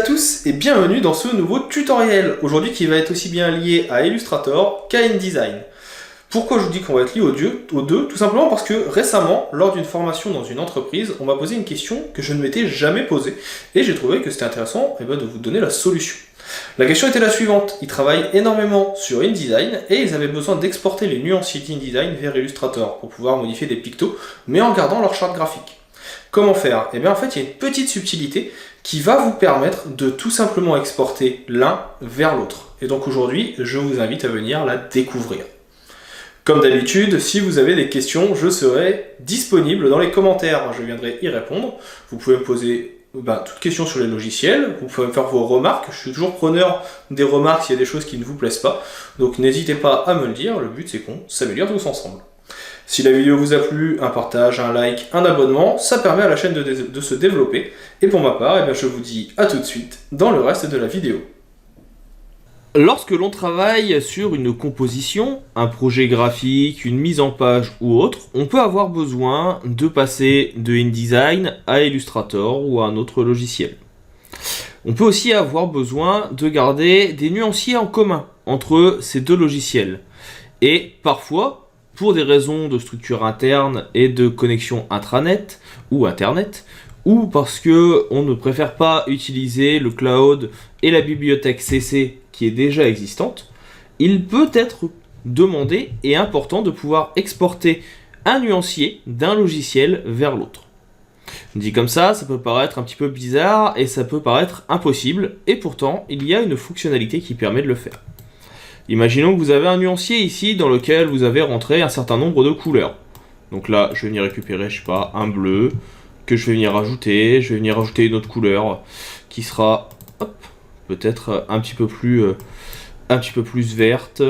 tous et bienvenue dans ce nouveau tutoriel, aujourd'hui qui va être aussi bien lié à Illustrator qu'à InDesign. Pourquoi je vous dis qu'on va être lié aux deux? Tout simplement parce que récemment, lors d'une formation dans une entreprise, on m'a posé une question que je ne m'étais jamais posée et j'ai trouvé que c'était intéressant de vous donner la solution. La question était la suivante, ils travaillent énormément sur InDesign et ils avaient besoin d'exporter les nuanciers d'InDesign vers Illustrator pour pouvoir modifier des pictos, mais en gardant leur charte graphique. Comment faire? Eh bien en fait, il y a une petite subtilité qui va vous permettre de tout simplement exporter l'un vers l'autre. Et donc aujourd'hui, je vous invite à venir la découvrir. Comme d'habitude, si vous avez des questions, je serai disponible dans les commentaires. Je viendrai y répondre. Vous pouvez me poser toutes questions sur les logiciels. Vous pouvez me faire vos remarques. Je suis toujours preneur des remarques s'il y a des choses qui ne vous plaisent pas. Donc n'hésitez pas à me le dire. Le but, c'est qu'on s'améliore tous ensemble. Si la vidéo vous a plu, un partage, un like, un abonnement, ça permet à la chaîne de se développer. Et pour ma part, je vous dis à tout de suite dans le reste de la vidéo. Lorsque l'on travaille sur une composition, un projet graphique, une mise en page ou autre, on peut avoir besoin de passer de InDesign à Illustrator ou à un autre logiciel. On peut aussi avoir besoin de garder des nuanciers en commun entre ces deux logiciels. Et parfois, pour des raisons de structure interne et de connexion intranet ou internet, ou parce que on ne préfère pas utiliser le cloud et la bibliothèque CC qui est déjà existante, il peut être demandé et important de pouvoir exporter un nuancier d'un logiciel vers l'autre. Dit comme ça peut paraître un petit peu bizarre et ça peut paraître impossible, et pourtant il y a une fonctionnalité qui permet de le faire. Imaginons que vous avez un nuancier ici dans lequel vous avez rentré un certain nombre de couleurs. Donc là, je vais venir récupérer, je sais pas, un bleu, que je vais venir rajouter. Je vais venir rajouter une autre couleur qui sera, peut-être un petit peu plus verte,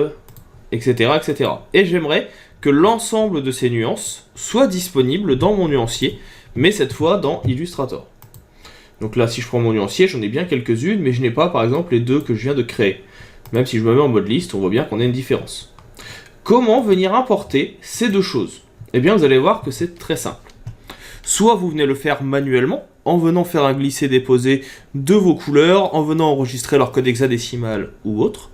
etc., etc. Et j'aimerais que l'ensemble de ces nuances soient disponibles dans mon nuancier, mais cette fois dans Illustrator. Donc là, si je prends mon nuancier, j'en ai bien quelques-unes, mais je n'ai pas, par exemple, les deux que je viens de créer. Même si je me mets en mode liste, on voit bien qu'on a une différence. Comment venir importer ces deux choses? Eh bien, vous allez voir que c'est très simple. Soit vous venez le faire manuellement, en venant faire un glisser-déposer de vos couleurs, en venant enregistrer leur code hexadécimal ou autre.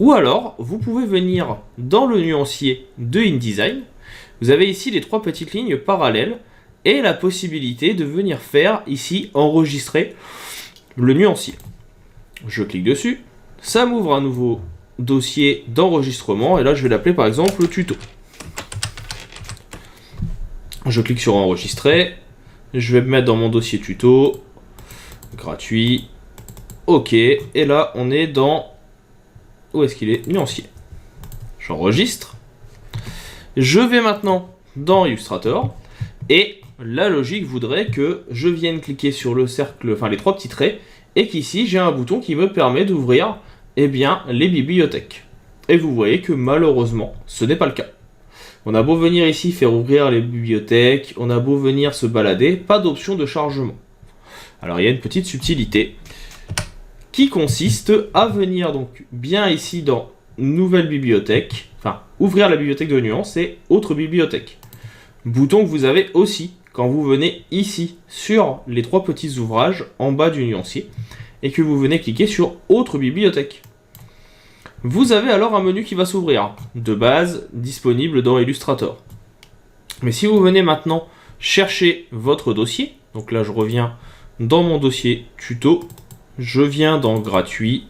Ou alors, vous pouvez venir dans le nuancier de InDesign. Vous avez ici les trois petites lignes parallèles et la possibilité de venir faire ici enregistrer le nuancier. Je clique dessus. Ça m'ouvre un nouveau dossier d'enregistrement et là je vais l'appeler par exemple tuto. Je clique sur enregistrer, je vais me mettre dans mon dossier tuto, gratuit, ok, et là on est dans, où est-ce qu'il est? Nuancier. J'enregistre, je vais maintenant dans Illustrator et la logique voudrait que je vienne cliquer sur le cercle, les trois petits traits, et qu'ici j'ai un bouton qui me permet d'ouvrir les bibliothèques. Et vous voyez que malheureusement, ce n'est pas le cas. On a beau venir ici faire ouvrir les bibliothèques, on a beau venir se balader, pas d'option de chargement. Alors il y a une petite subtilité qui consiste à venir donc bien ici dans Nouvelle bibliothèque, ouvrir la bibliothèque de nuances et Autre bibliothèque. Bouton que vous avez aussi quand vous venez ici sur les trois petits ouvrages en bas du nuancier et que vous venez cliquer sur Autre bibliothèque. Vous avez alors un menu qui va s'ouvrir, de base disponible dans Illustrator. Mais si vous venez maintenant chercher votre dossier, donc là je reviens dans mon dossier tuto, je viens dans gratuit,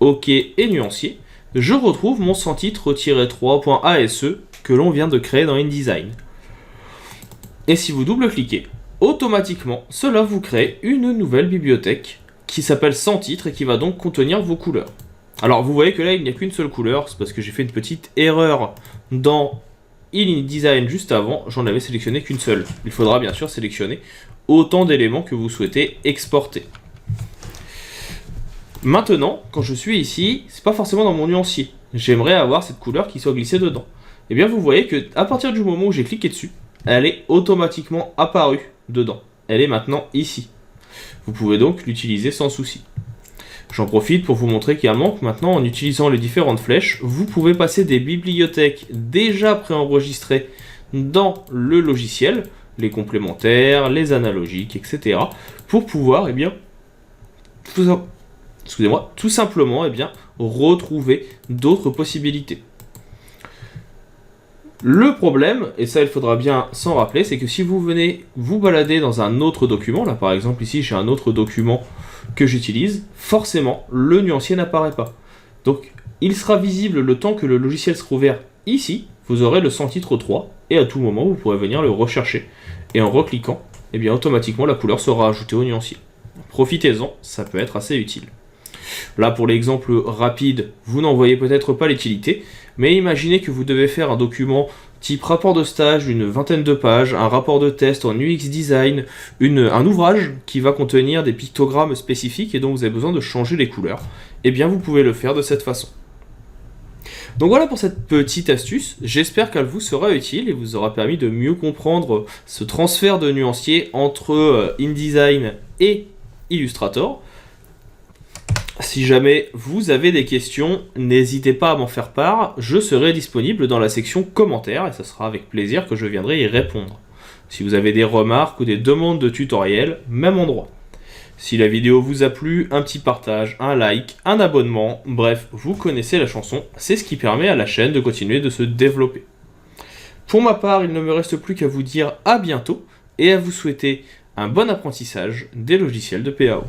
ok et nuancier, je retrouve mon sans-titre-3.ase que l'on vient de créer dans InDesign. Et si vous double-cliquez, automatiquement cela vous crée une nouvelle bibliothèque qui s'appelle sans titre et qui va donc contenir vos couleurs. Alors vous voyez que là il n'y a qu'une seule couleur, c'est parce que j'ai fait une petite erreur dans InDesign juste avant, j'en avais sélectionné qu'une seule. Il faudra bien sûr sélectionner autant d'éléments que vous souhaitez exporter. Maintenant, quand je suis ici, c'est pas forcément dans mon nuancier. J'aimerais avoir cette couleur qui soit glissée dedans. Et bien vous voyez que à partir du moment où j'ai cliqué dessus, elle est automatiquement apparue dedans. Elle est maintenant ici. Vous pouvez donc l'utiliser sans souci. J'en profite pour vous montrer qu'également maintenant, en utilisant les différentes flèches, vous pouvez passer des bibliothèques déjà préenregistrées dans le logiciel, les complémentaires, les analogiques, etc. pour pouvoir tout simplement retrouver d'autres possibilités. Le problème, et ça il faudra bien s'en rappeler, c'est que si vous venez vous balader dans un autre document, là par exemple ici j'ai un autre document que j'utilise, forcément le nuancier n'apparaît pas. Donc il sera visible le temps que le logiciel sera ouvert ici, vous aurez le sans-titre 3, et à tout moment vous pourrez venir le rechercher, et en recliquant, automatiquement la couleur sera ajoutée au nuancier. Profitez-en, ça peut être assez utile. Là pour l'exemple rapide, vous n'en voyez peut-être pas l'utilité, mais imaginez que vous devez faire un document type rapport de stage d'une 20aine de pages, un rapport de test en UX design, un ouvrage qui va contenir des pictogrammes spécifiques et dont vous avez besoin de changer les couleurs. Eh bien vous pouvez le faire de cette façon. Donc voilà pour cette petite astuce, j'espère qu'elle vous sera utile et vous aura permis de mieux comprendre ce transfert de nuancier entre InDesign et Illustrator. Si jamais vous avez des questions, n'hésitez pas à m'en faire part, je serai disponible dans la section commentaires et ce sera avec plaisir que je viendrai y répondre. Si vous avez des remarques ou des demandes de tutoriels, même endroit. Si la vidéo vous a plu, un petit partage, un like, un abonnement, bref, vous connaissez la chanson, c'est ce qui permet à la chaîne de continuer de se développer. Pour ma part, il ne me reste plus qu'à vous dire à bientôt et à vous souhaiter un bon apprentissage des logiciels de PAO.